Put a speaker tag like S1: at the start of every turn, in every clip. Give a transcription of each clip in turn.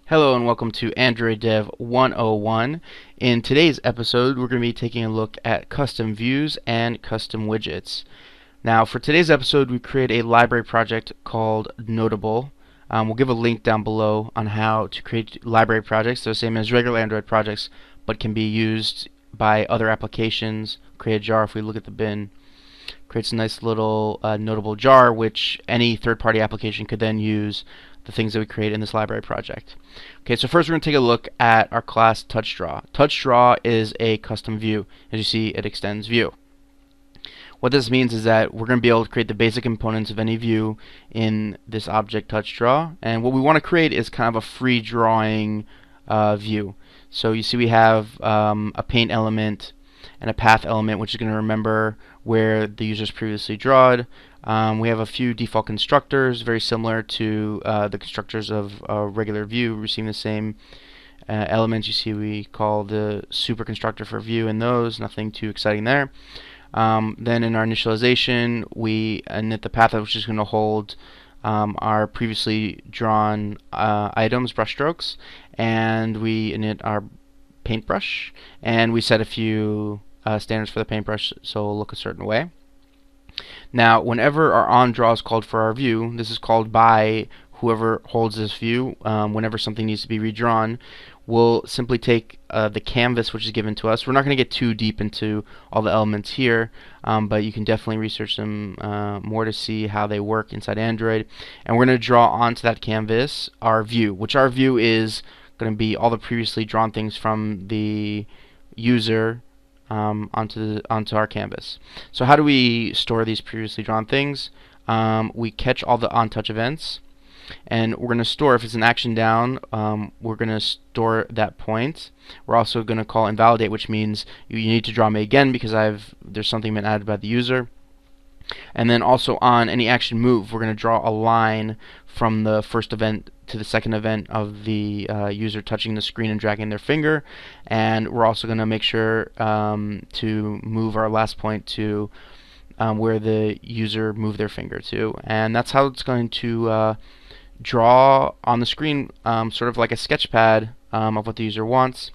S1: Hello and welcome to Android Dev 101. In today's episode, we're going to be taking a look at custom views and custom widgets. Now, for today's episode, we create a library project called Notable. We'll give a link down below on how to create library projects. They're the same as regular Android projects, but can be used by other applications. Create a jar. If we look at the bin, creates a nice little notable jar, which any third-party application could then use the things that we create in this library project. Okay, so first we're going to take a look at our class TouchDraw. TouchDraw is a custom view. As you see, it extends view. What this means is that we're going to be able to create the basic components of any view in this object TouchDraw, and what we want to create is kind of a free drawing view. So you see we have a paint element and a path element, which is going to remember where the user's previously drawed. We have a few default constructors, very similar to the constructors of a regular view, receiving the same elements. You see we call the super constructor for view in those, nothing too exciting there. Then in our initialization, we init the path, which is going to hold our previously drawn items, brushstrokes, and we init our paintbrush, and we set a few standards for the paintbrush, so it'll look a certain way. Now, whenever our onDraw is called for our view, this is called by whoever holds this view. Whenever something needs to be redrawn, we'll simply take the canvas which is given to us. We're not going to get too deep into all the elements here, but you can definitely research them more to see how they work inside Android. And we're going to draw onto that canvas our view, which our view is going to be all the previously drawn things from the user onto our canvas. So how do we store these previously drawn things? We catch all the onTouch events, and we're going to store, if it's an action down, we're going to store that point. We're also going to call invalidate, which means you need to draw me again because there's something been added by the user. And then also on any action move, we're going to draw a line from the first event to the second event of the user touching the screen and dragging their finger. And we're also going to make sure to move our last point to where the user moved their finger to. And that's how it's going to draw on the screen, sort of like a sketchpad of what the user wants.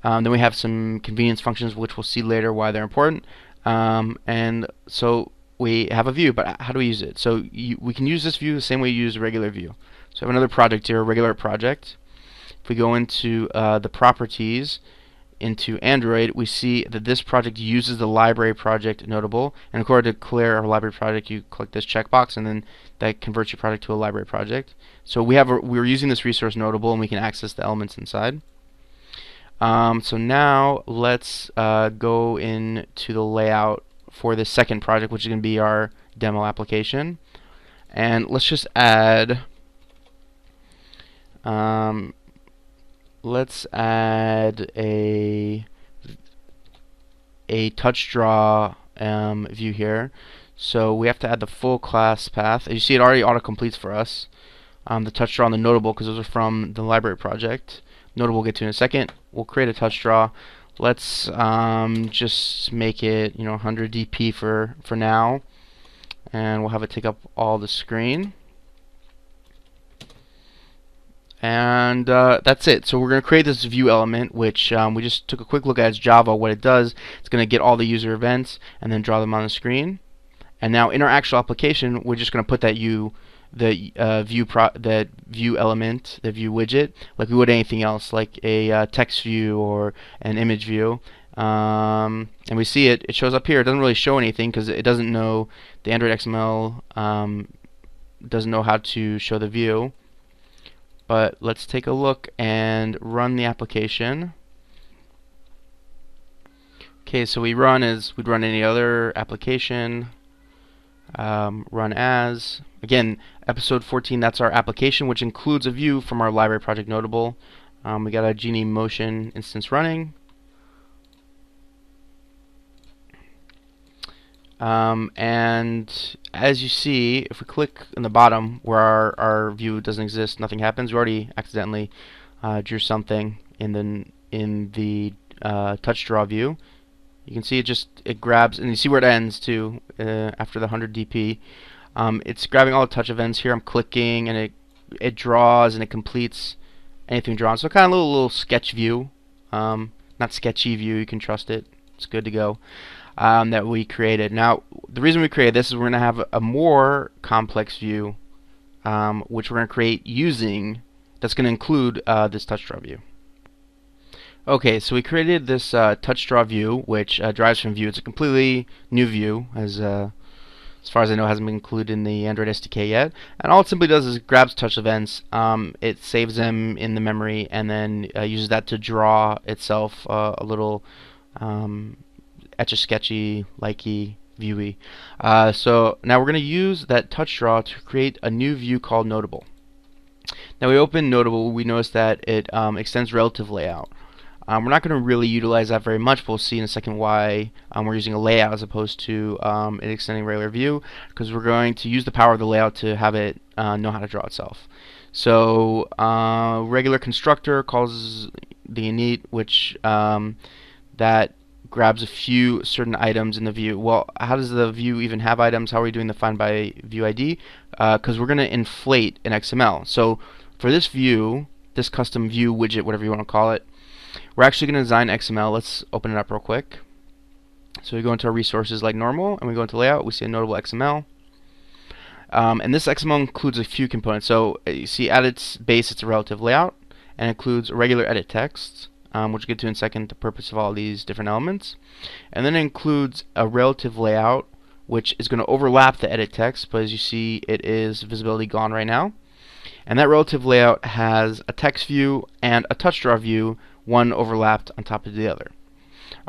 S1: Then we have some convenience functions, which we'll see later why they're important. And so we have a view, but how do we use it? So we can use this view the same way you use a regular view. So I have another project here, a regular project. If we go into the properties, into Android, we see that this project uses the library project Notable. And in order to declare our library project, you click this checkbox, and then that converts your project to a library project. So we're using this resource Notable, and we can access the elements inside. So now let's go into the layout for the second project, which is going to be our demo application. And let's just add a TouchDraw view here. So we have to add the full class path. As you see, it already auto-completes for us. The TouchDraw and the Notable, because those are from the library project. Notable we'll get to in a second. We'll create a TouchDraw. Let's just make it 100 dp for now, and we'll have it take up all the screen. And that's it. So we're going to create this view element, which we just took a quick look at as Java. What it does, it's going to get all the user events and then draw them on the screen. And now in our actual application, we're just going to put that view element, the view widget, like we would anything else, like a text view or an image view. And we see it shows up here. It doesn't really show anything because it doesn't know, the Android XML doesn't know how to show the view. But let's take a look and run the application. Okay, so we run as we'd run any other application. Run as. Again, episode 14, that's our application, which includes a view from our library project Notable. We got a Genie Motion instance running. And as you see, if we click in the bottom where our view doesn't exist, nothing happens. We already accidentally drew something in the TouchDraw view. You can see it grabs, and you see where it ends too after the 100 dp. It's grabbing all the touch events here. I'm clicking, and it it draws and it completes anything drawn. So kind of a little sketch view, not sketchy view. You can trust it. It's good to go. That we created. Now, the reason we created this is we're going to have a more complex view, which we're going to create using. That's going to include this touch draw view. Okay, so we created this touch draw view, which derives from Vue. It's a completely new view, as far as I know, it hasn't been included in the Android SDK yet. And all it simply does is it grabs touch events, it saves them in the memory, and then uses that to draw itself a little etch-a-sketchy, likey, viewy. So now we're going to use that touch draw to create a new view called Notable. Now we open Notable, we notice that it extends relative layout. We're not going to really utilize that very much, but we'll see in a second why we're using a layout as opposed to it extending regular view, because we're going to use the power of the layout to have it know how to draw itself. So regular constructor calls the init, which that grabs a few certain items in the view. Well, how does the view even have items? How are we doing the find by view ID? Because we're going to inflate an XML. So for this view, this custom view widget, whatever you want to call it, we're actually going to design XML. Let's open it up real quick. So we go into our resources like normal, and we go into layout. We see a notable XML. And this XML includes a few components. So you see at its base, it's a relative layout, and includes a regular edit text, which we'll get to in a second, the purpose of all these different elements. And then it includes a relative layout, which is going to overlap the edit text, but as you see, it is visibility gone right now. And that relative layout has a text view and a touch draw view, one overlapped on top of the other.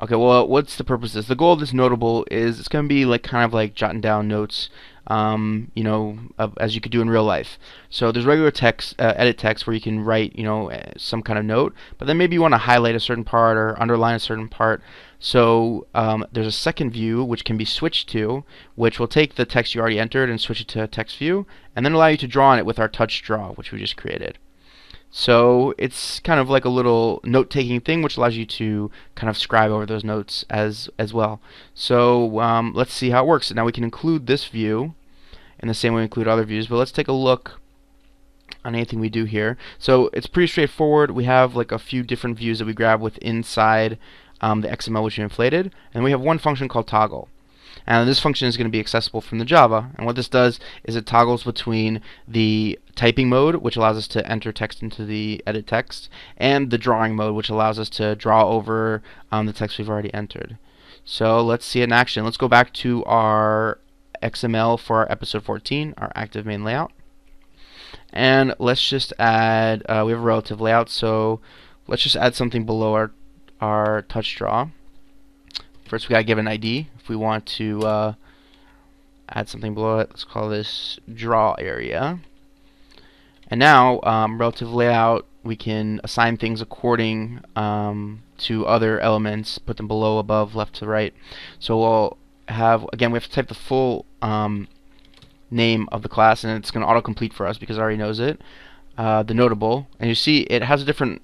S1: Okay, well, what's the purpose of this? The goal of this notable is it's going to be like kind of like jotting down notes, you know, as you could do in real life. So there's regular text, edit text, where you can write, you know, some kind of note, but then maybe you want to highlight a certain part or underline a certain part. So there's a second view which can be switched to, which will take the text you already entered and switch it to a text view, and then allow you to draw on it with our touch draw, which we just created. So it's kind of like a little note-taking thing, which allows you to kind of scribe over those notes as well. So let's see how it works. Now we can include this view in the same way we include other views, but let's take a look on anything we do here. So it's pretty straightforward. We have like a few different views that we grab with inside the XML which we inflated, and we have one function called toggle. And this function is going to be accessible from the Java, and what this does is it toggles between the typing mode, which allows us to enter text into the edit text, and the drawing mode, which allows us to draw over the text we've already entered. So let's see it in action. Let's go back to our XML for our episode 14, our active main layout, and let's just add, we have a relative layout, so let's just add something below our touch draw. First, we gotta give an ID. If we want to add something below it, let's call this draw area. And now, relative layout, we can assign things according to other elements, put them below, above, left to right. So we'll have, again, we have to type the full name of the class, and it's going to autocomplete for us because it already knows it. The notable, and you see it has a different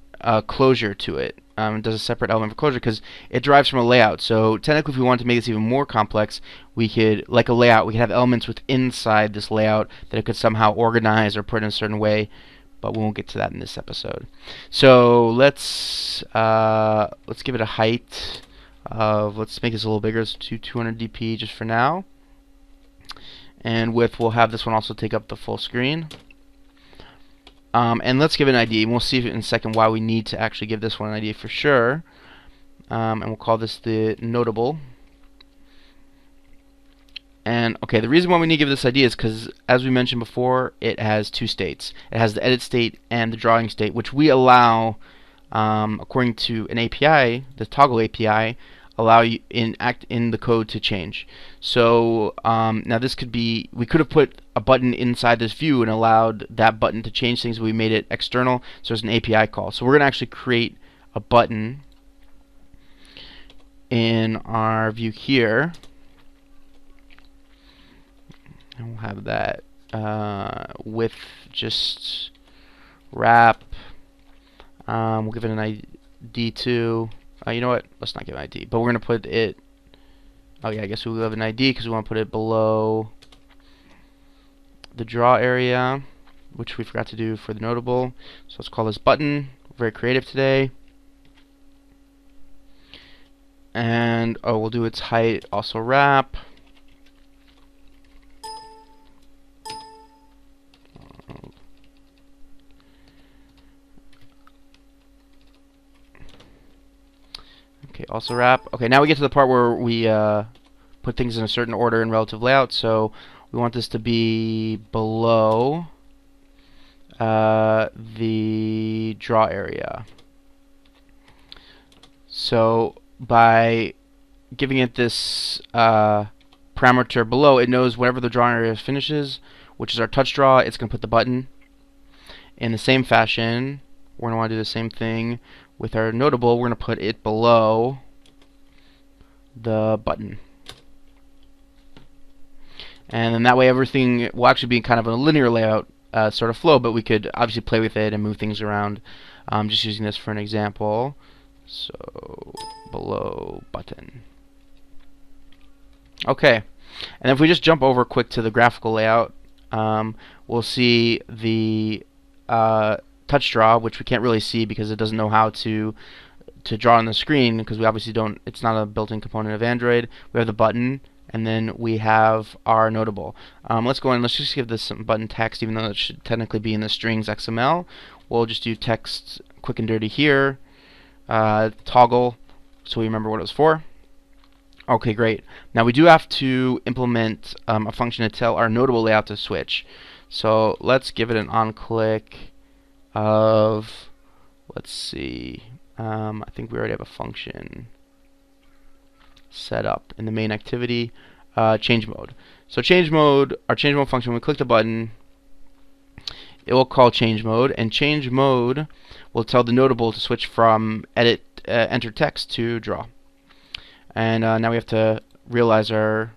S1: closure to it. It does a separate element for closure because it derives from a layout. So technically, if we wanted to make this even more complex, we could, like a layout, we could have elements with inside this layout that it could somehow organize or put in a certain way, but we won't get to that in this episode. So let's give it a height of, let's make this a little bigger, so to 200 dp just for now. And width, we'll have this one also take up the full screen. And let's give it an ID, and we'll see in a second why we need to actually give this one an ID for sure. And we'll call this the notable. And okay, the reason why we need to give this ID is because, as we mentioned before, it has two states. It has the edit state and the drawing state, which we allow, according to an API, the toggle API, allow you in the code to change. So now this could be, we could have put a button inside this view and allowed that button to change things, but we made it external, so it's an API call. So we're going to actually create a button in our view here, and we'll have that with just wrap. We'll give it an ID too. You know what? Let's not give an ID, but we're going to put it, oh yeah, I guess we'll have an ID because we want to put it below the draw area. which we forgot to do for the notable. So let's call this button. Very creative today. And we'll do its height, also wrap. Okay, also wrap. Okay, now we get to the part where we put things in a certain order in relative layout. So we want this to be below the draw area. So by giving it this parameter below, it knows whenever the drawing area finishes, which is our touch draw, it's going to put the button. In the same fashion, we're going to want to do the same thing with our notable. We're going to put it below the button. And then that way everything will actually be kind of a linear layout sort of flow, but we could obviously play with it and move things around. Just using this for an example. So below button. Okay, and if we just jump over quick to the graphical layout, we'll see the touch draw, which we can't really see because it doesn't know how to draw on the screen, because we obviously don't. It's not a built-in component of Android. We have the button, and then we have our notable. Let's go in. Let's just give this some button text, even though it should technically be in the strings XML. We'll just do text quick and dirty here. Toggle, so we remember what it was for. Okay, great. Now we do have to implement a function to tell our notable layout to switch. So let's give it an on-click of, let's see, I think we already have a function set up in the main activity, change mode. So change mode, our change mode function, when we click the button, it will call change mode, and change mode will tell the notable to switch from enter text to draw. And now we have to realize our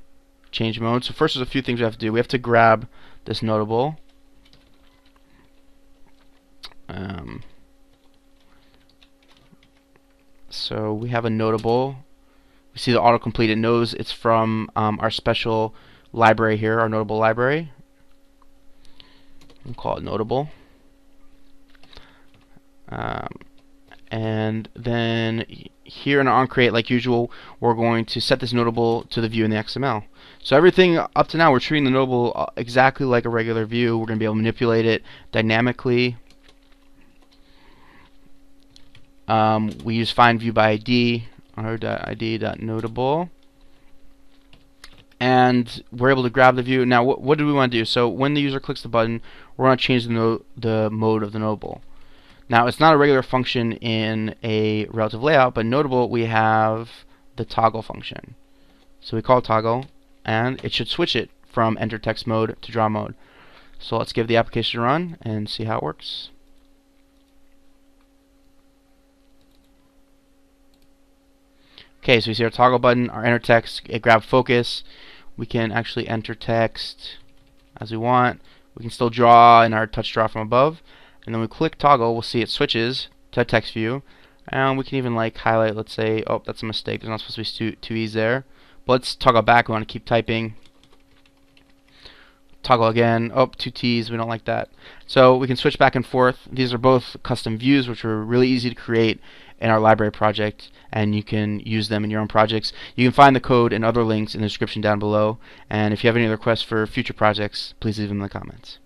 S1: change mode. So first, there's a few things we have to do. We have to grab this notable. So we have a notable. We see the autocomplete. It knows it's from our special library here, our notable library. We'll call it notable. And then here in our onCreate, like usual, we're going to set this notable to the view in the XML. So everything up to now, we're treating the notable exactly like a regular view. We're going to be able to manipulate it dynamically. We use find view by ID, r.id.notable, and we're able to grab the view. Now, what do we want to do? So when the user clicks the button, we're going to change the mode of the notable. Now, it's not a regular function in a relative layout, but notable, we have the toggle function. So we call toggle, and it should switch it from enter text mode to draw mode. So let's give the application a run and see how it works. Okay, so we see our toggle button, our enter text, it grabbed focus. We can actually enter text as we want. We can still draw in our touch draw from above. And then we click toggle, we'll see it switches to text view. And we can even like highlight, let's say, oh, that's a mistake. There's not supposed to be two E's there. But let's toggle back, we want to keep typing. Toggle again, oh, two T's, we don't like that. So we can switch back and forth. These are both custom views, which are really easy to create in our library project, and you can use them in your own projects. You can find the code and other links in the description down below. And if you have any other requests for future projects, please leave them in the comments.